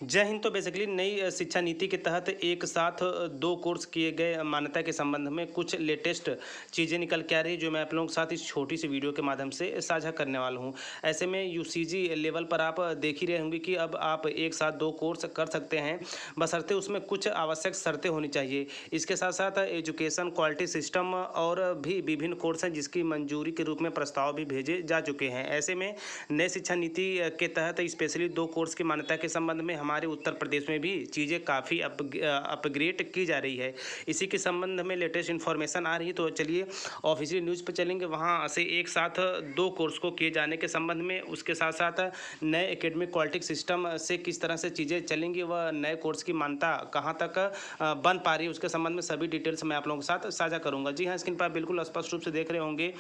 जय हिंद। तो बेसिकली नई शिक्षा नीति के तहत एक साथ दो कोर्स किए गए मान्यता के संबंध में कुछ लेटेस्ट चीज़ें निकल के आ रही जो मैं आप लोगों के साथ इस छोटी सी वीडियो के माध्यम से साझा करने वाला हूं। ऐसे में यूसीजी लेवल पर आप देख ही रहे होंगे कि अब आप एक साथ दो कोर्स कर सकते हैं, बशर्ते उसमें कुछ आवश्यक शर्तें होनी चाहिए। इसके साथ साथ एजुकेशन क्वालिटी सिस्टम और भी विभिन्न कोर्स हैं जिसकी मंजूरी के रूप में प्रस्ताव भी भेजे जा चुके हैं। ऐसे में नई शिक्षा नीति के तहत स्पेशली दो कोर्स की मान्यता के संबंध में हमारे उत्तर प्रदेश में भी चीज़ें काफ़ी अपग्रेड की जा रही है। इसी के संबंध में लेटेस्ट इन्फॉर्मेशन आ रही है, तो चलिए ऑफिशियल न्यूज़ पर चलेंगे। वहाँ से एक साथ दो कोर्स को किए जाने के संबंध में, उसके साथ साथ नए एकेडमिक क्वालिटी सिस्टम से किस तरह से चीज़ें चलेंगी, वह नए कोर्स की मान्यता कहाँ तक बन पा रही है, उसके संबंध में सभी डिटेल्स मैं आप लोगों के साथ साझा करूँगा। जी हाँ, स्क्रीन पर बिल्कुल स्पष्ट रूप से देख रहे होंगे,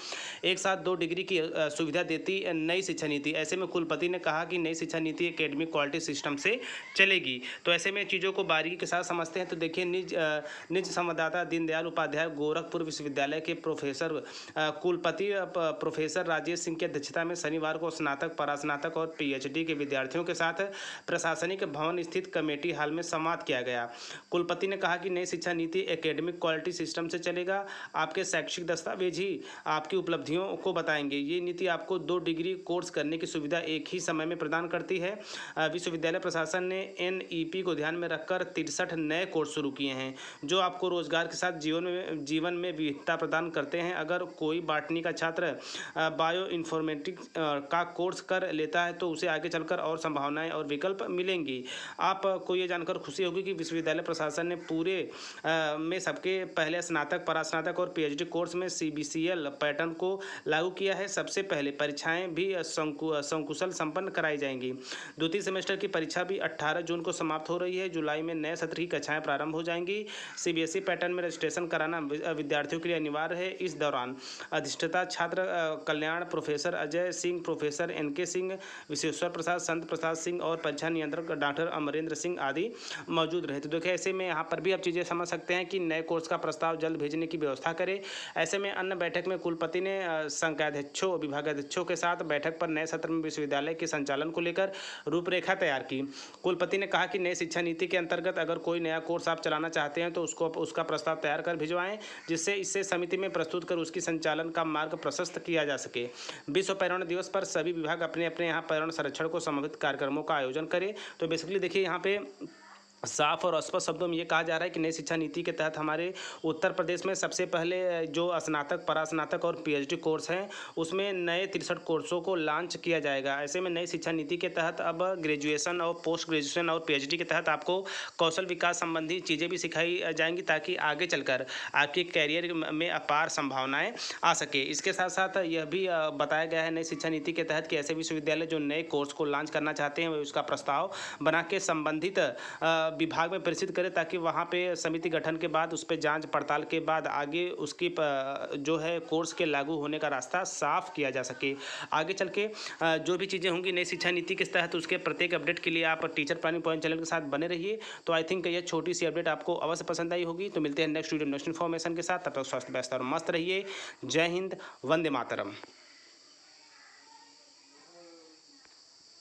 एक साथ दो डिग्री की सुविधा देती नई शिक्षा नीति। ऐसे में कुलपति ने कहा कि नई शिक्षा नीति एकेडमिक क्वालिटी सिस्टम से चलेगी। तो ऐसे में चीज़ों को बारीकी के साथ समझते हैं। तो देखिए, निज संवाददाता दीनदयाल उपाध्याय गोरखपुर विश्वविद्यालय के प्रोफेसर कुलपति प्रोफेसर राजेश सिंह की अध्यक्षता में शनिवार को स्नातक, परास्नातक और पीएचडी के विद्यार्थियों के साथ प्रशासनिक भवन स्थित कमेटी हॉल में संवाद किया गया। कुलपति ने कहा कि नई शिक्षा नीति एकेडमिक क्वालिटी सिस्टम से चलेगा। आपके शैक्षिक दस्तावेज ही आपकी उपलब्धियों को बताएंगे। ये नीति आपको दो डिग्री कोर्स करने की सुविधा एक ही समय में प्रदान करती है। विश्वविद्यालय प्रशासन ने एनईपी को ध्यान में रखकर 63 नए कोर्स शुरू किए हैं जो आपको रोजगार के साथ जीवन में विविधता प्रदान करते हैं। अगर कोई बॉटनी का छात्र बायो इन्फॉर्मेटिक्स का कोर्स कर लेता है तो उसे आगे चलकर और संभावनाएं और विकल्प मिलेंगी। आपको ये जानकर खुशी होगी कि विश्वविद्यालय प्रशासन ने पूरे में सबके पहले स्नातक, परास्नातक और पीएचडी कोर्स में सीबीसीएल पैटर्न को लागू किया है। सबसे पहले परीक्षाएं भी संकुशल संपन्न कराई जाएंगी। द्वितीय सेमेस्टर की परीक्षा भी 18 जून को समाप्त हो रही है। जुलाई में नए सत्र की कक्षाएं प्रारंभ हो जाएंगी। सीबीएसई पैटर्न में रजिस्ट्रेशन कराना विद्यार्थियों के लिए अनिवार्य है। इस दौरान अधिष्ठाता छात्र कल्याण professor Ajay Singh, professor NK Singh, Vishweshwar Prasad, Sant Prasad Singh और परीक्षा नियंत्रक डॉक्टर अमरेंद्र सिंह आदि मौजूद रहे। तो देखिए, ऐसे में यहाँ पर भी आप चीज़ें समझ सकते हैं कि नए कोर्स का प्रस्ताव जल्द भेजने की व्यवस्था करें। ऐसे में अन्य बैठक में कुलपति ने संकाध्यक्षों, विभागाध्यक्षों के साथ बैठक पर नए सत्र में विश्वविद्यालय के संचालन को लेकर रूपरेखा तैयार की। कुलपति ने कहा कि नई शिक्षा नीति के अंतर्गत अगर कोई नया कोर्स आप चलाना चाहते हैं तो उसका प्रस्ताव तैयार कर भिजवाएं, जिससे इसे समिति में प्रस्तुत कर उसकी संचालन का मार्ग प्रशस्त किया जा सके। विश्व पर्यावरण दिवस पर सभी विभाग अपने अपने यहाँ पर्यावरण संरक्षण को संबंधित कार्यक्रमों का आयोजन करें। तो बेसिकली देखिए, यहाँ पे साफ और स्पष्ट शब्दों में ये कहा जा रहा है कि नई शिक्षा नीति के तहत हमारे उत्तर प्रदेश में सबसे पहले जो स्नातक, परास्नातक और पीएचडी कोर्स हैं उसमें नए 63 कोर्सों को लॉन्च किया जाएगा। ऐसे में नई शिक्षा नीति के तहत अब ग्रेजुएशन और पोस्ट ग्रेजुएशन और पीएचडी के तहत आपको कौशल विकास संबंधी चीज़ें भी सिखाई जाएंगी ताकि आगे चलकर आपके कैरियर में अपार संभावनाएँ आ सके। इसके साथ साथ यह भी बताया गया है नई शिक्षा नीति के तहत कि ऐसे विश्वविद्यालय जो नए कोर्स को लॉन्च करना चाहते हैं वे उसका प्रस्ताव बना के संबंधित विभाग में प्रेषित करें ताकि वहाँ पे समिति गठन के बाद उस पर जांच पड़ताल के बाद आगे उसकी जो है कोर्स के लागू होने का रास्ता साफ किया जा सके। आगे चल के जो भी चीज़ें होंगी नई शिक्षा नीति के तहत उसके प्रत्येक अपडेट के लिए आप टीचर प्लानिंग पॉइंट चैनल के साथ बने रहिए। तो आई थिंक ये छोटी सी अपडेट आपको अवश्य पसंद आई होगी। तो मिलते हैं नेक्स्ट वीडियो नेक्स्ट इन्फॉर्मेशन के साथ। तब तक स्वास्थ्य व्यवस्था और मस्त रहिए। जय हिंद, वंदे मातरम।